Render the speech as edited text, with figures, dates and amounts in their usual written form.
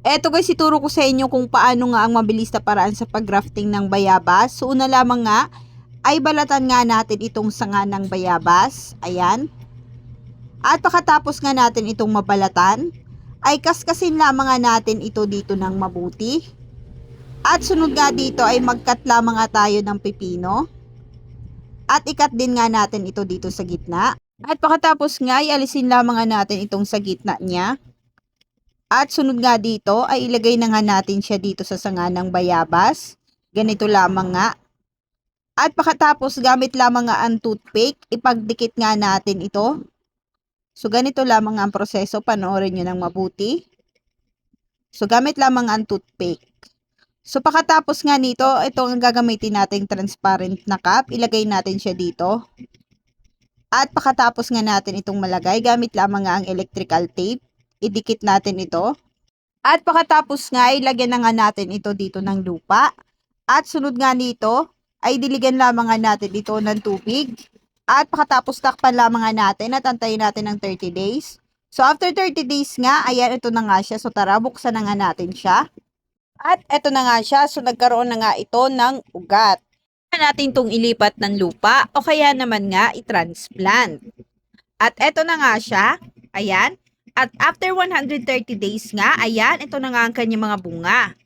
Eto guys, ituro ko sa inyo kung paano nga ang mabilis na paraan sa pag-grafting ng bayabas. So una lamang nga, ay balatan nga natin itong sanga ng bayabas. Ayan. At pagkatapos nga natin itong mabalatan, ay kaskasin lamang nga natin ito dito ng mabuti. At sunod nga dito ay mag-cut lamang nga tayo ng pipino. At i-cut din nga natin ito dito sa gitna. At pagkatapos nga, ay alisin lamang nga natin itong sa gitna niya. At sunod nga dito ay ilagay na nga natin siya dito sa sanga ng bayabas. Ganito lamang nga. At pagkatapos gamit lamang nga ang toothpick, ipagdikit nga natin ito. So ganito lamang ang proseso, panoorin nyo ng mabuti. So gamit lamang ang toothpick. So pagkatapos nga nito, ito ang gagamitin nating transparent na cup. Ilagay natin siya dito. At pagkatapos nga natin itong malagay, gamit lamang nga ang electrical tape. Idikit natin ito. At pagkatapos nga, ilagyan na nga natin ito dito ng lupa. At sunod nga nito, ay diligan lamang nga natin ito ng tubig. At pagkatapos takpan lamang nga natin at antayin natin ng 30 days. So after 30 days nga, ayan, ito na nga siya. So tara, buksan na nga natin siya. At ito na nga siya. So nagkaroon na nga ito ng ugat. Kaya natin itong ilipat ng lupa o kaya naman nga i-transplant. At ito na nga siya. Ayan. At after 130 days nga, ayan, ito na nga ang kanyang mga bunga.